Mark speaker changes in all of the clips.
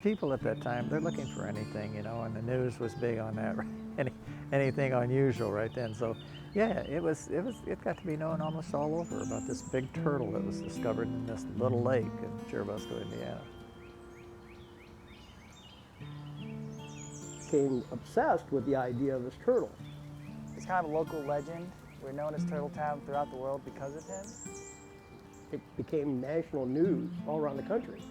Speaker 1: people at that time, they're looking for anything, you know, and the news was big on that, anything unusual right then. So yeah, it got to be known almost all over about this big turtle that was discovered in this little lake in Churubusco, Indiana.
Speaker 2: Became obsessed with the idea of this turtle.
Speaker 3: It's kind of a local legend. We're known as Turtle Town throughout the world because of him.
Speaker 2: It became national news all around the country.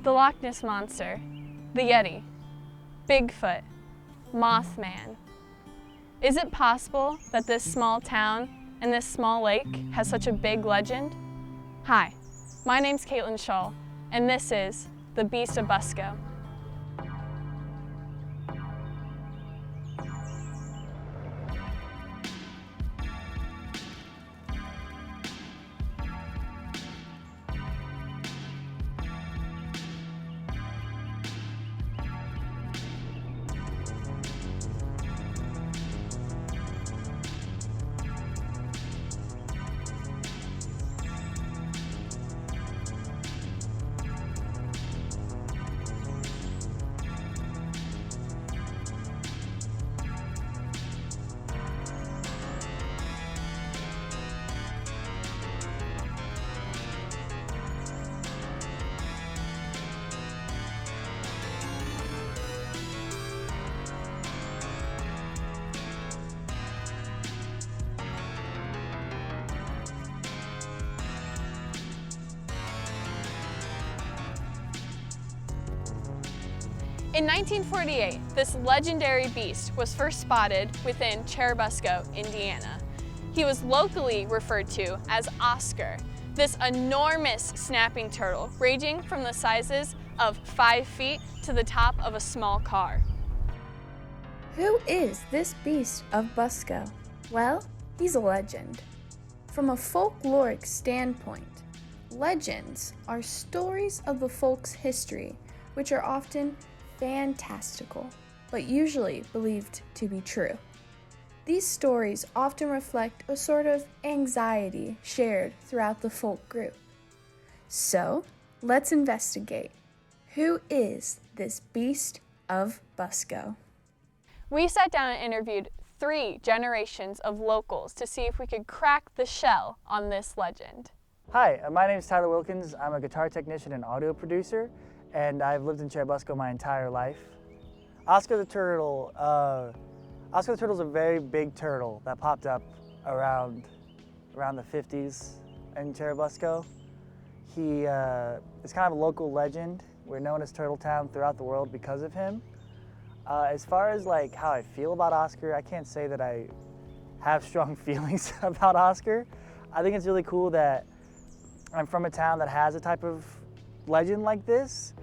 Speaker 4: The Loch Ness Monster, the Yeti, Bigfoot, Mothman. Is it possible that this small town and this small lake has such a big legend? Hi, my name's Kaitlynn Shull, and this is the Beast of Busco. In 1948, this legendary beast was first spotted within Churubusco, Indiana. He was locally referred to as Oscar, this enormous snapping turtle ranging from the sizes of 5 feet to the top of a small car.
Speaker 5: Who is this Beast of Busco? Well, he's a legend. From a folkloric standpoint, legends are stories of the folk's history, which are often fantastical, but usually believed to be true. These stories often reflect a sort of anxiety shared throughout the folk group. So, let's investigate. Who is this Beast of Busco?
Speaker 4: We sat down and interviewed 3 generations of locals to see if we could crack the shell on this legend.
Speaker 3: Hi, my name is Tyler Wilkins. I'm a guitar technician and audio producer, and I've lived in Churubusco my entire life. Oscar the turtle. Oscar the turtle is a very big turtle that popped up around the 50s in Churubusco. He is kind of a local legend. We're known as Turtle Town throughout the world because of him. As far as like how I feel about Oscar, I can't say that I have strong feelings about Oscar. I think it's really cool that I'm from a town that has a type of legend like this,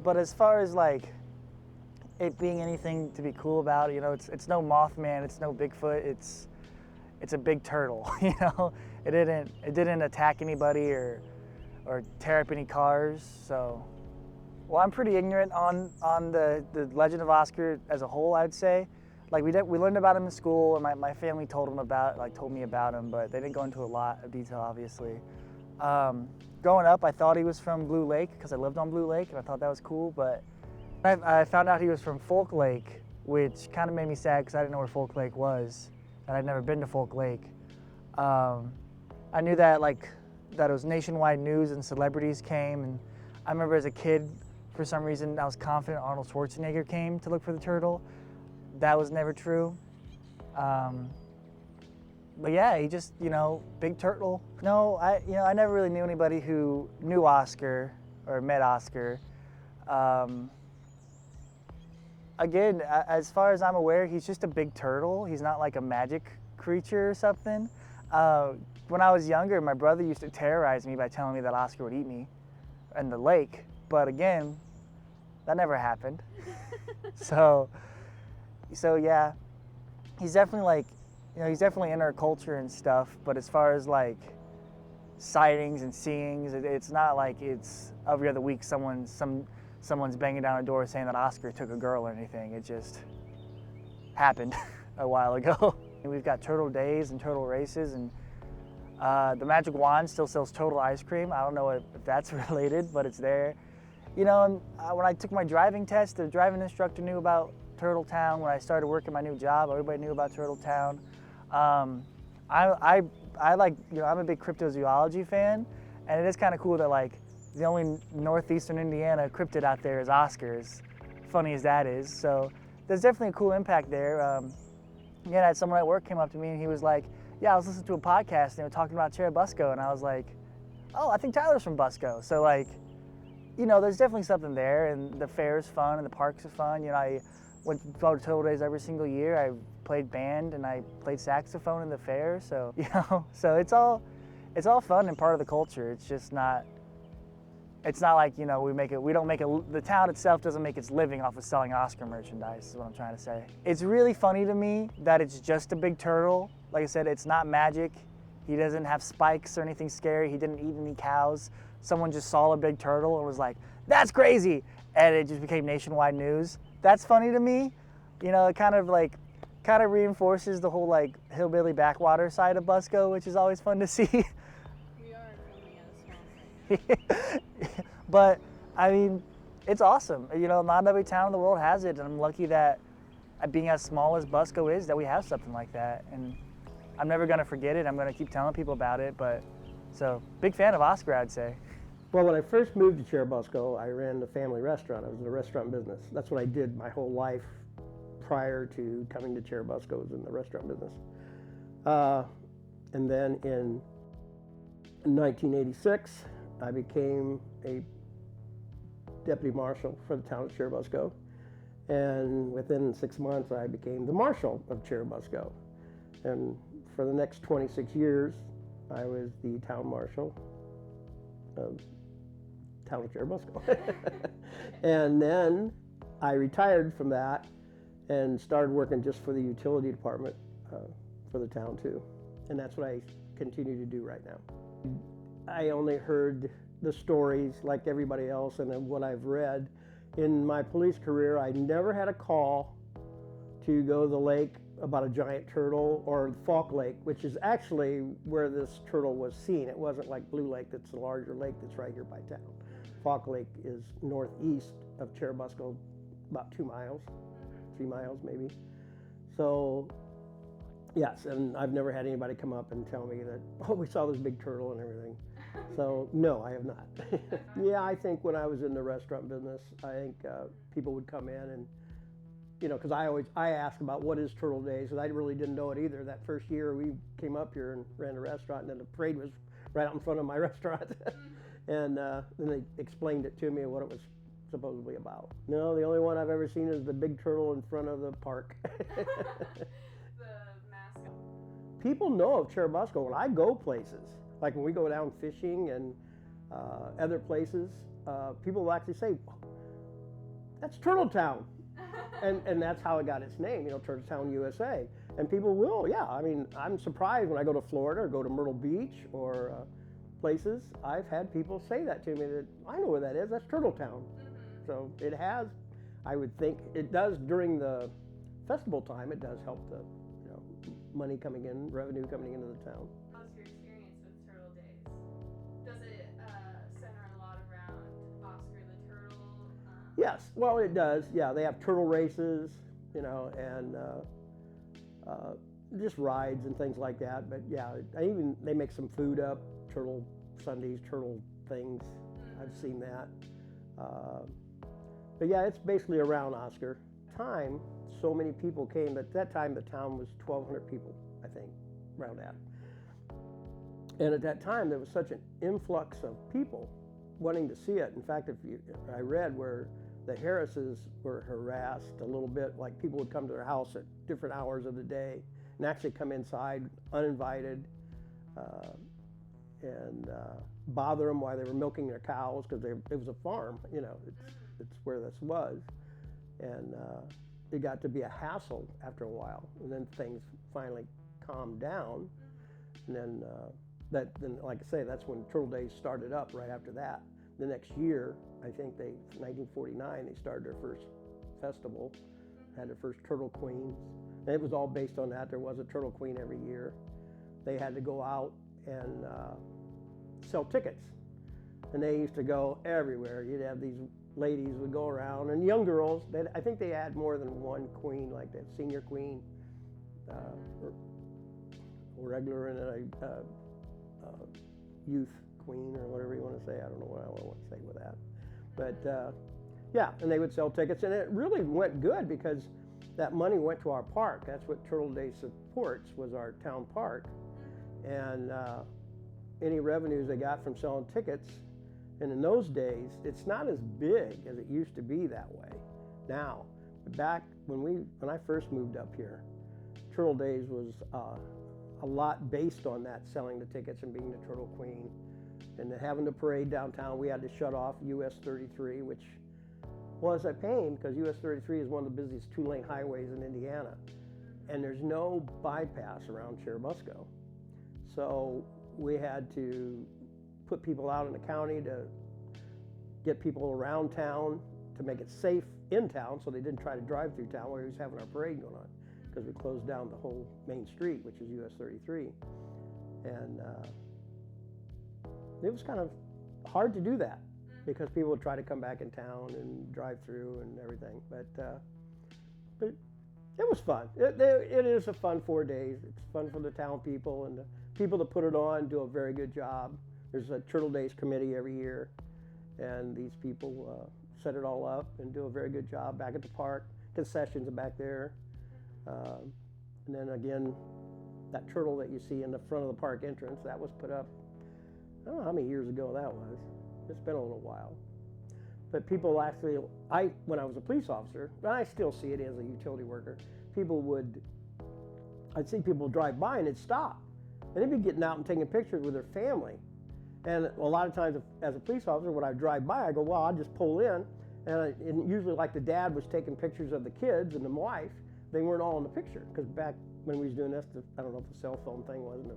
Speaker 3: but as far as like it being anything to be cool about, you know, it's no Mothman, it's no Bigfoot, it's a big turtle, you know. It didn't attack anybody or tear up any cars. So, well, I'm pretty ignorant on the legend of Oscar as a whole, I'd say. Like we learned about him in school, and my family told me about him, but they didn't go into a lot of detail, obviously. Growing up, I thought he was from Blue Lake because I lived on Blue Lake, and I thought that was cool, but I found out he was from Folk Lake, which kind of made me sad because I didn't know where Folk Lake was, and I'd never been to Folk Lake. I knew that that it was nationwide news and celebrities came, and I remember as a kid, for some reason, I was confident Arnold Schwarzenegger came to look for the turtle. That was never true. But yeah, he just, you know, big turtle. No, I never really knew anybody who knew Oscar or met Oscar. Again, as far as I'm aware, he's just a big turtle. He's not like a magic creature or something. When I was younger, my brother used to terrorize me by telling me that Oscar would eat me in the lake. But again, that never happened. So yeah, he's definitely he's definitely in our culture and stuff, but as far as like sightings and seeings, it's not like it's every other week someone's banging down a door saying that Oscar took a girl or anything. It just happened a while ago. We've got turtle days and turtle races, and The Magic Wand still sells Total ice cream. I don't know if that's related, but it's there. You know, and when I took my driving test, the driving instructor knew about Turtle Town. When I started working my new job, everybody knew about Turtle Town. I like, you know, I'm a big cryptozoology fan, and it is kind of cool that like the only northeastern Indiana cryptid out there is Oscar, as funny as that is. So there's definitely a cool impact there. Again, I had someone at work came up to me and he was like, yeah, I was listening to a podcast and they were talking about Churubusco, and I was like, oh, I think Tyler's from Busco. So like, you know, there's definitely something there, and the fair is fun and the parks are fun. You know, I went to Total Days every single year. I played band and I played saxophone in the fair. So, you know, so it's all fun and part of the culture. It's just not, it's not like, you know, the town itself doesn't make its living off of selling Oscar merchandise, is what I'm trying to say. It's really funny to me that it's just a big turtle. Like I said, it's not magic. He doesn't have spikes or anything scary. He didn't eat any cows. Someone just saw a big turtle and was like, that's crazy. And it just became nationwide news. That's funny to me. You know, it kind of reinforces the whole like hillbilly backwater side of Busco, which is always fun to see.
Speaker 4: We are filming at a swamp right now.
Speaker 3: But I mean, it's awesome. You know, not every town in the world has it, and I'm lucky that being as small as Busco is, that we have something like that. And I'm never gonna forget it. I'm gonna keep telling people about it. But so big fan of Oscar, I'd say.
Speaker 2: Well, when I first moved to Churubusco, I ran a family restaurant. I was in the restaurant business. That's what I did my whole life prior to coming to Churubusco, was in the restaurant business. And then in 1986, I became a deputy marshal for the town of Churubusco. And within 6 months, I became the marshal of Churubusco. And for the next 26 years, I was the town marshal of town of Churubusco. And then I retired from that and started working just for the utility department for the town too. And that's what I continue to do right now. I only heard the stories like everybody else, and then what I've read. In my police career, I never had a call to go to the lake about a giant turtle, or Falk Lake, which is actually where this turtle was seen. It wasn't like Blue Lake, that's a larger lake that's right here by town. Falk Lake is northeast of Churubusco, about 2 miles, 3 miles maybe. So yes, and I've never had anybody come up and tell me that, oh, we saw this big turtle and everything. So no, I have not. Yeah, I think when I was in the restaurant business, I think people would come in and, you know, because I asked about what is Turtle Days, because I really didn't know it either. That first year we came up here and ran a restaurant, and then the parade was right out in front of my restaurant. And then they explained it to me what it was supposedly about. No, the only one I've ever seen is the big turtle in front of the park.
Speaker 4: The mascot.
Speaker 2: People know of Churubusco when I go places, like when we go down fishing and other places, people will actually say, that's Turtle Town. And that's how it got its name, you know, Turtle Town, USA. And people will, yeah. I mean, I'm surprised when I go to Florida or go to Myrtle Beach or places, I've had people say that to me, that I know where that is, that's Turtle Town. So it has, I would think, it does during the festival time, it does help the, you know, money coming in, revenue coming into the town.
Speaker 4: How's your experience with Turtle Days? Does it center a lot around Oscar the Turtle?
Speaker 2: Yes, well it does, yeah, they have turtle races, you know, and just rides and things like that, but yeah, they make some food up, turtle sundaes, turtle things, I've seen that. But yeah, it's basically around Oscar. So many people came. At that time, the town was 1,200 people, I think, around that. And at that time, there was such an influx of people wanting to see it. In fact, I read where the Harrises were harassed a little bit, like people would come to their house at different hours of the day and actually come inside uninvited and bother them while they were milking their cows, because it was a farm, you know, it's where this was. And it got to be a hassle after a while, and then things finally calmed down. And then, then, like I say, that's when Turtle Days started up right after that. The next year, I think 1949, they started their first festival, had their first Turtle Queens. And it was all based on that. There was a Turtle Queen every year. They had to go out and sell tickets. And they used to go everywhere. You'd have these ladies would go around, and young girls. I think they had more than one queen, like that senior queen, regular, and a youth queen, or whatever you want to say. I don't know what I want to say with that. But yeah, and they would sell tickets, and it really went good because that money went to our park. That's what Turtle Day supports, was our town park. And any revenues they got from selling tickets, and in those days, it's not as big as it used to be that way now. Back when I first moved up here, Turtle Days was a lot based on that, selling the tickets and being the Turtle Queen. And having the parade downtown, we had to shut off US 33, which was a pain because US 33 is one of the busiest two-lane highways in Indiana. And there's no bypass around Churubusco. So we had to put people out in the county to get people around town to make it safe in town so they didn't try to drive through town while we was having our parade going on, because we closed down the whole main street, which is US 33. And it was kind of hard to do that because people would try to come back in town and drive through and everything. But it was fun. It is a fun 4 days. It's fun for the town people, and the people that put it on do a very good job. There's a Turtle Days committee every year, and these people set it all up and do a very good job back at the park. Concessions are back there. And then again, that turtle that you see in the front of the park entrance, that was put up, I don't know how many years ago that was. It's been a little while. But people actually, when I was a police officer, and I still see it as a utility worker, I'd see people drive by and they'd stop. And they'd be getting out and taking pictures with their family. And a lot of times as a police officer, when I drive by, I go, well, I'll just pull in. And usually like the dad was taking pictures of the kids and the wife, they weren't all in the picture. Because back when we was doing this, I don't know if the cell phone thing wasn't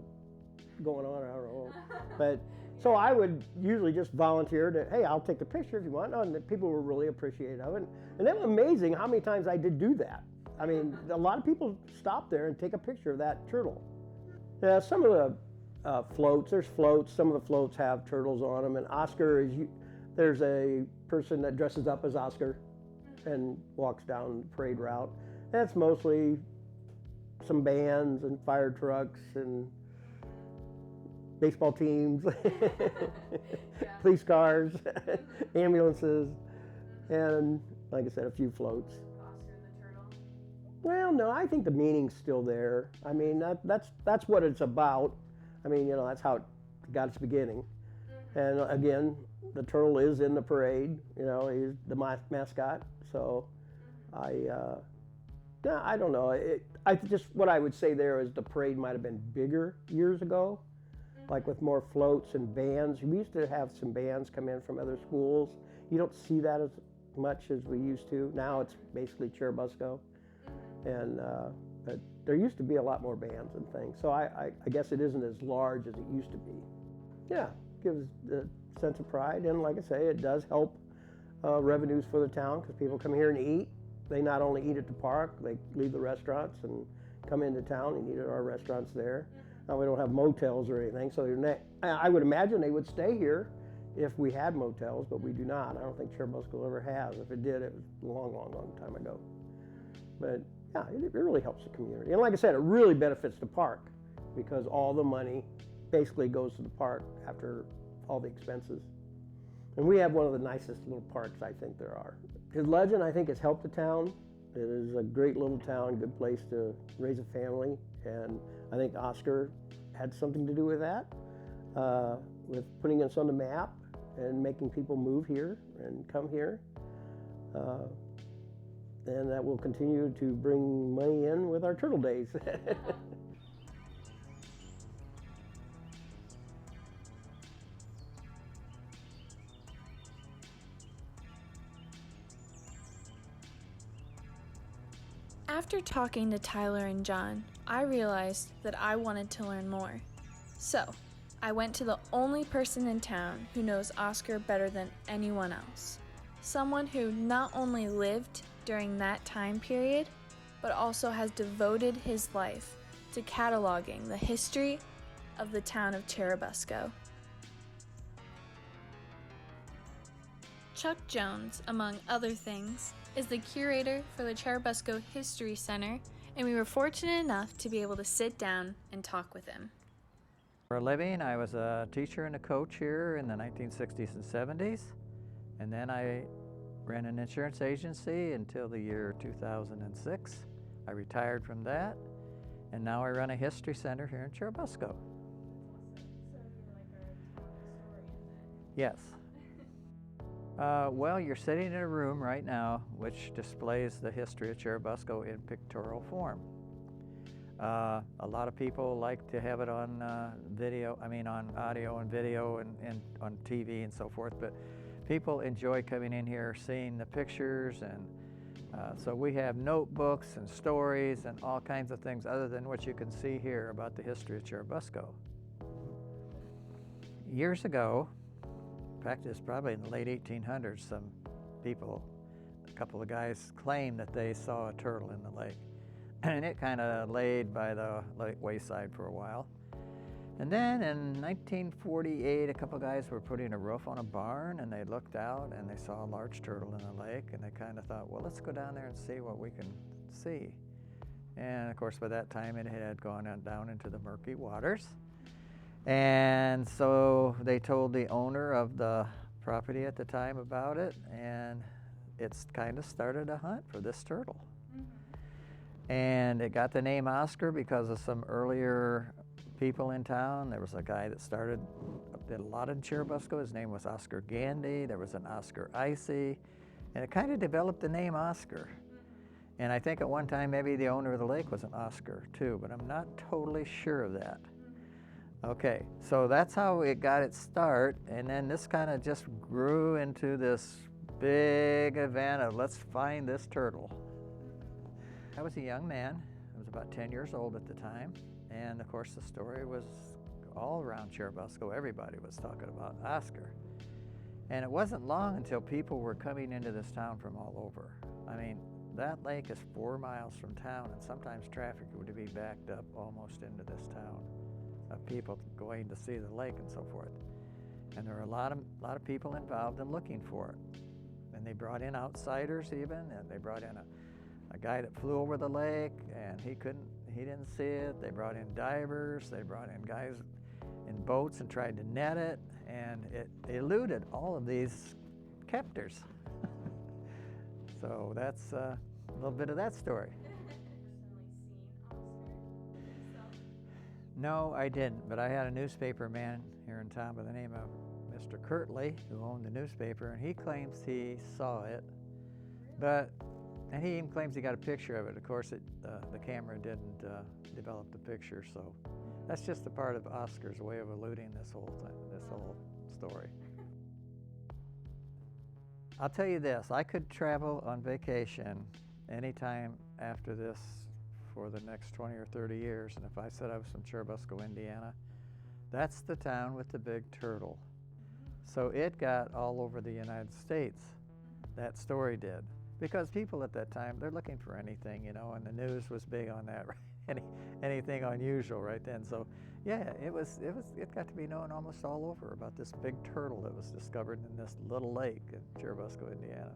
Speaker 2: going on, I don't know. But so I would usually just volunteer to, hey, I'll take the picture if you want. And the people were really appreciative of it. And it was amazing how many times I did do that. I mean, a lot of people stop there and take a picture of that turtle. Some of the floats, there's floats. Some of the floats have turtles on them. And Oscar there's a person that dresses up as Oscar and walks down the parade route. That's mostly some bands and fire trucks and baseball teams, police cars, ambulances, and like I said, a few floats.
Speaker 4: Oscar the turtle?
Speaker 2: Well, no, I think the meaning's still there. I mean, that's what it's about. I mean, you know, that's how it got its beginning. And again, the turtle is in the parade. You know, he's the mascot. So I don't know. What I would say there is the parade might have been bigger years ago, like with more floats and bands. We used to have some bands come in from other schools. You don't see that as much as we used to. Now it's basically Churubusco. And but there used to be a lot more bands and things. So I guess it isn't as large as it used to be. Yeah, gives a sense of pride. And like I say, it does help revenues for the town because people come here and eat. They not only eat at the park, they leave the restaurants and come into town and eat at our restaurants there. Now, we don't have motels or anything, so I would imagine they would stay here if we had motels, but we do not. I don't think Churubusco ever has. If it did, it was a long, long, long time ago. But yeah, it really helps the community. And like I said, it really benefits the park because all the money basically goes to the park after all the expenses. And we have one of the nicest little parks I think there are. His legend, I think, has helped the town. It is a great little town, good place to raise a family. And I think Oscar had something to do with that, with putting us on the map and making people move here and come here. And that will continue to bring money in with our Turtle Days.
Speaker 5: After talking to Tyler and John, I realized that I wanted to learn more. So, I went to the only person in town who knows Oscar better than anyone else. Someone who not only lived during that time period, but also has devoted his life to cataloging the history of the town of Churubusco. Chuck Jones, among other things, is the curator for the Churubusco History Center, and we were fortunate enough to be able to sit down and talk with him.
Speaker 1: For a living, I was a teacher and a coach here in the 1960s and 70s, and then I ran an insurance agency until the year 2006. I retired from that, and now I run a history center here in Churubusco. Yes. Well, you're sitting in a room right now which displays the history of Churubusco in pictorial form. A lot of people like to have it on on audio and video and on TV and so forth, but people enjoy coming in here, seeing the pictures, and so we have notebooks and stories and all kinds of things other than what you can see here about the history of Churubusco. Years ago, in fact, it's probably in the late 1800s, some people, a couple of guys claimed that they saw a turtle in the lake. And it kind of laid by the lake wayside for a while. And then in 1948, a couple of guys were putting a roof on a barn, and they looked out and they saw a large turtle in the lake, and they kind of thought, well, let's go down there and see what we can see. And of course, by that time, it had gone down into the murky waters. And so they told the owner of the property at the time about it, and it's kind of started a hunt for this turtle. And it got the name Oscar because of some earlier people in town. There was a guy that did a lot in Churubusco. His name was Oscar Gandy. There was an Oscar Icy, and it kind of developed the name Oscar. And I think at one time maybe the owner of the lake was an Oscar too, but I'm not totally sure of that. Okay, so that's how it got its start, and then this kind of just grew into this big event of let's find this turtle. I was a young man. I was about 10 years old at the time, and of course the story was all around Churubusco. Everybody was talking about Oscar. And it wasn't long until people were coming into this town from all over. I mean, that lake is 4 miles from town, and sometimes traffic would be backed up almost into this town of people going to see the lake and so forth. And there were a lot of people involved in looking for it. And they brought in outsiders even, and they brought in a guy that flew over the lake, and he didn't see it. They brought in divers, they brought in guys in boats and tried to net it, and it eluded all of these captors. So that's a little bit of that story. No, I didn't, but I had a newspaper man here in town by the name of Mr. Kirtley, who owned the newspaper, and he claims he saw it, and he even claims he got a picture of it. Of course, the camera didn't develop the picture, so that's just a part of Oscar's way of eluding this whole story. I'll tell you this, I could travel on vacation anytime after this for the next 20 or 30 years, and if I said I was from Churubusco, Indiana, that's the town with the big turtle. So it got all over the United States, that story did. Because people at that time, they're looking for anything, and the news was big on that, right? Anything unusual right then. So yeah, it got to be known almost all over about this big turtle that was discovered in this little lake in Churubusco, Indiana.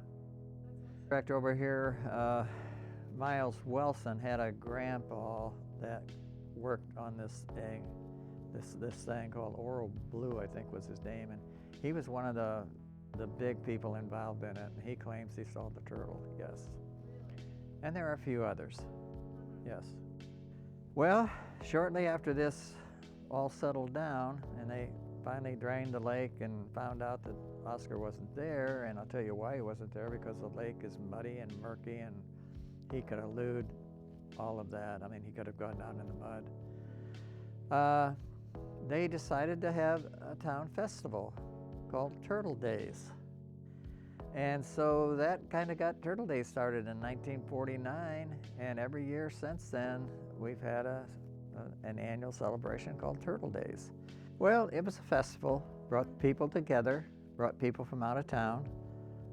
Speaker 1: Director over here, Miles Wilson, had a grandpa that worked on this thing called Oral Blue, I think was his name, and he was one of the big people involved in it, and he claims he saw the turtle, yes. And there are a few others, yes. Well, shortly after this all settled down, and they finally drained the lake and found out that Oscar wasn't there, and I'll tell you why he wasn't there, because the lake is muddy and murky, and he could elude all of that. I mean, he could have gone down in the mud. They decided to have a town festival called Turtle Days. And so that kind of got Turtle Days started in 1949, and every year since then we've had an annual celebration called Turtle Days. Well, it was a festival, brought people together, brought people from out of town.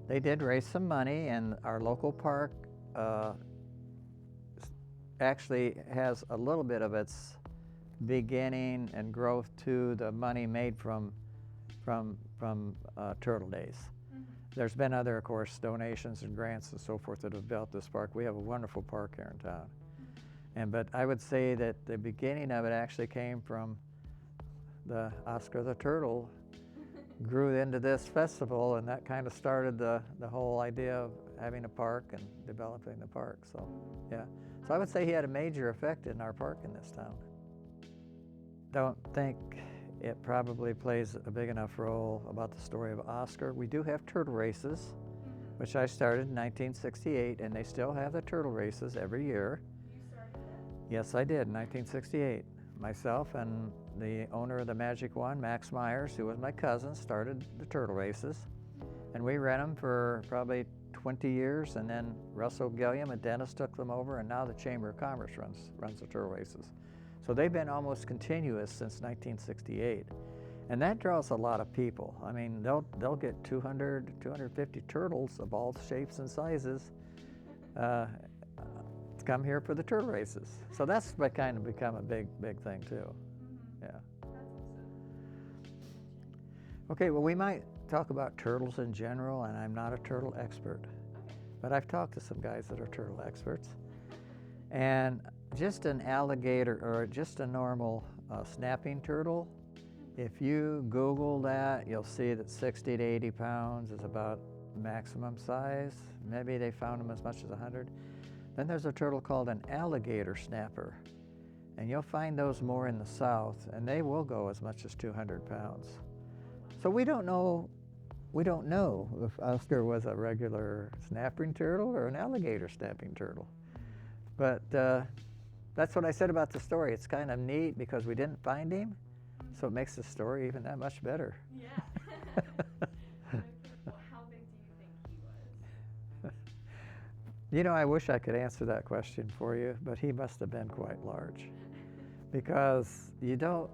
Speaker 1: They did raise some money, and our local park actually has a little bit of its beginning and growth to the money made from turtle days. There's been other, of course, donations and grants and so forth that have built this park. We have a wonderful park here in town. But I would say that the beginning of it actually came from the Oscar the Turtle grew into this festival, and that kind of started the whole idea of having a park and developing the park. So, yeah. So I would say he had a major effect in our park in this town. Don't think it probably plays a big enough role about the story of Oscar. We do have turtle races, which I started in 1968, and they still have the turtle races every year.
Speaker 4: You started it?
Speaker 1: Yes, I did in 1968. Myself and the owner of the Magic One, Max Myers, who was my cousin, started the turtle races. And we ran them for probably 20 years, and then Russell Gilliam, a dentist, took them over, and now the Chamber of Commerce runs the turtle races. So they've been almost continuous since 1968. And that draws a lot of people. I mean, they'll get 200, 250 turtles of all shapes and sizes come here for the turtle races. So that's what kind of become a big thing too. Yeah. Okay, well, we might talk about turtles in general, and I'm not a turtle expert, but I've talked to some guys that are turtle experts. And just an alligator or just a normal snapping turtle, if you Google that, you'll see that 60 to 80 pounds is about maximum size. Maybe they found them as much as 100. Then there's a turtle called an alligator snapper, and you'll find those more in the south, and they will go as much as 200 pounds. So we don't know if Oscar was a regular snapping turtle or an alligator snapping turtle. But that's what I said about the story. It's kind of neat because we didn't find him, so it makes the story even that much better.
Speaker 4: Yeah. How big do you think he was?
Speaker 1: You know, I wish I could answer that question for you, but he must have been quite large, because you don't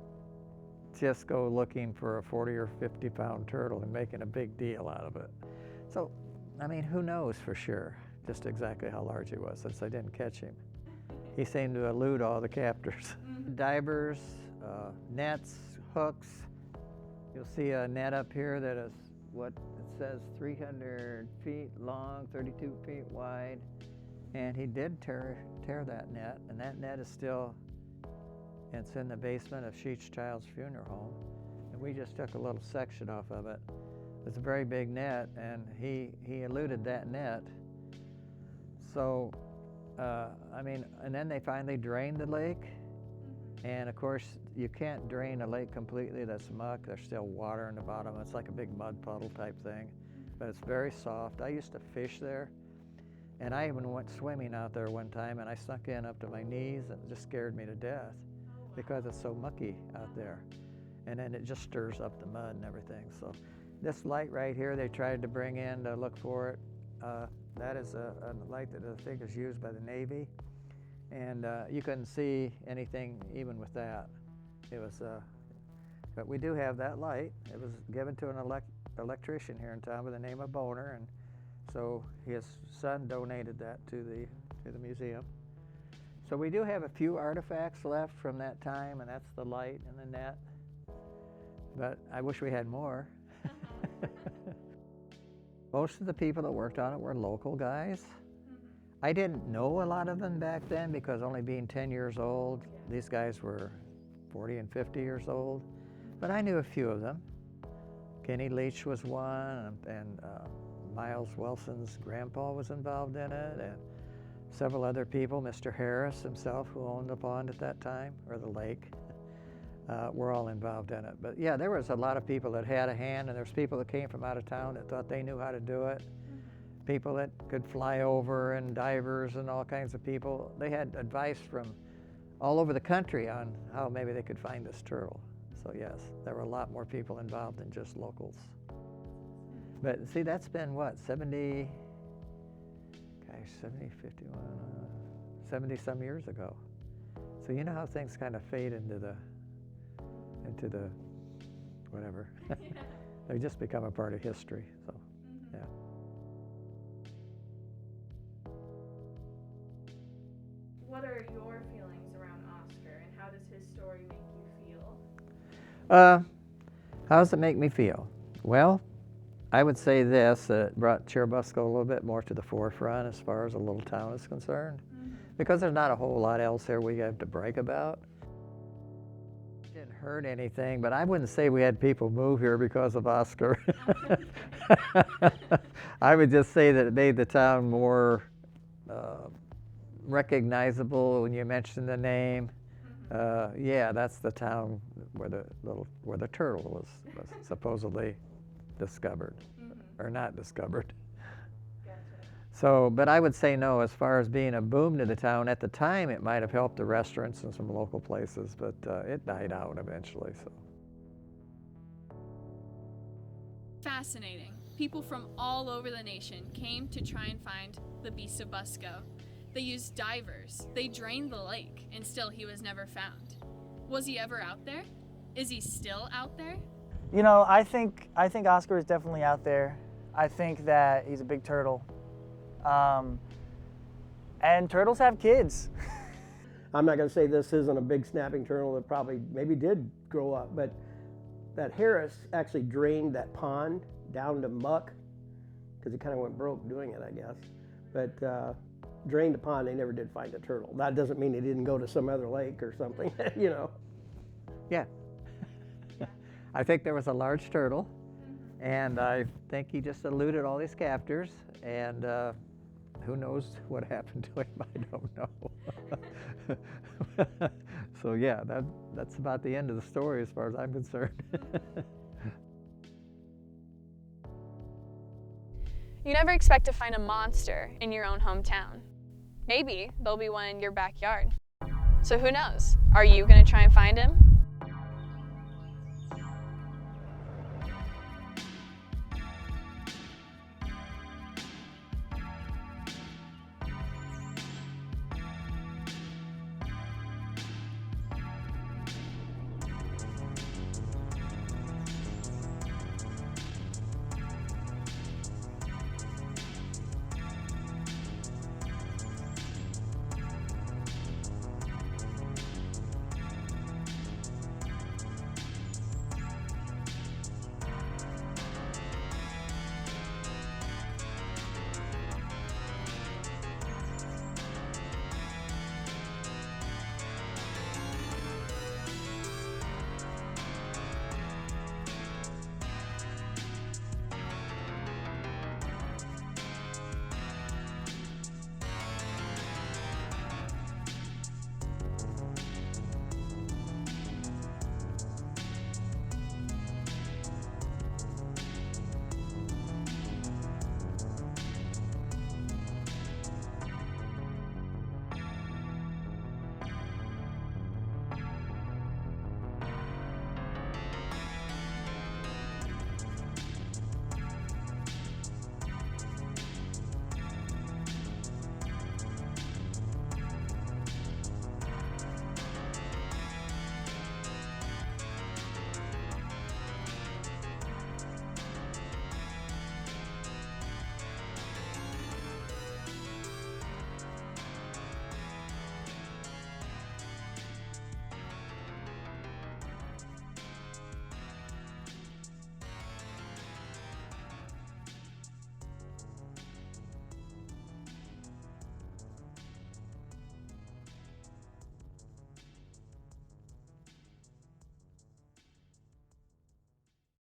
Speaker 1: just go looking for a 40 or 50 pound turtle and making a big deal out of it. So, I mean, who knows for sure just exactly how large he was, since I didn't catch him. He seemed to elude all the captors. Divers, nets, hooks. You'll see a net up here that is what it says 300 feet long, 32 feet wide. And he did tear that net, and that net is still, it's in the basement of Sheets Child's funeral home. And we just took a little section off of it. It's a very big net, and he eluded that net. So, I mean, and then they finally drained the lake. And of course, you can't drain a lake completely. That's muck. There's still water in the bottom. It's like a big mud puddle type thing, but it's very soft. I used to fish there, and I even went swimming out there one time, and I sunk in up to my knees, and it just scared me to death because it's so mucky out there. And then it just stirs up the mud and everything. So this light right here, they tried to bring in to look for it. That is a light that I think is used by the Navy. And you couldn't see anything even with that. It was, but we do have that light. It was given to an electrician here in town by the name of Boner, and so his son donated that to the museum. So we do have a few artifacts left from that time, and that's the light and the net. But I wish we had more. Most of the people that worked on it were local guys. I didn't know a lot of them back then because only being 10 years old, these guys were 40 and 50 years old, but I knew a few of them. Kenny Leach was one, and Miles Wilson's grandpa was involved in it, and several other people. Mr. Harris himself, who owned the pond at that time, or the lake, were all involved in it. But yeah, there was a lot of people that had a hand, and there's people that came from out of town that thought they knew how to do it. People that could fly over, and divers and all kinds of people. They had advice from all over the country on how maybe they could find this turtle. So yes, there were a lot more people involved than just locals. But see, that's been what, 70, 51, 70 some years ago. So you know how things kind of fade into the whatever. They just become a part of history, so yeah.
Speaker 4: What are your feelings around Oscar, and how does his story story make you feel?
Speaker 1: How does it make me feel? Well, I would say this, that it brought Churubusco a little bit more to the forefront as far as a little town is concerned. Because there's not a whole lot else here we have to brag about. It didn't hurt anything, but I wouldn't say we had people move here because of Oscar. I would just say that it made the town more recognizable when you mention the name. Yeah, that's the town where the turtle was supposedly discovered, or not discovered. So, but I would say no, as far as being a boom to the town, at the time it might have helped the restaurants and some local places, but it died out eventually. So.
Speaker 4: Fascinating. People from all over the nation came to try and find the Beast of Busco. They used divers, they drained the lake, and still he was never found. Was he ever out there? Is he still out there?
Speaker 3: You know, I think Oscar is definitely out there. I think that he's a big turtle. And turtles have kids.
Speaker 2: I'm not going to say this isn't a big snapping turtle that maybe did grow up, but that Harris actually drained that pond down to muck because he kind of went broke doing it, I guess. But drained the pond, they never did find a turtle. That doesn't mean he didn't go to some other lake or something, you know.
Speaker 1: Yeah. I think there was a large turtle, and I think he just eluded all his captors, and who knows what happened to him, I don't know. So yeah, that's about the end of the story as far as I'm concerned.
Speaker 4: You never expect to find a monster in your own hometown. Maybe there'll be one in your backyard. So who knows? Are you going to try and find him?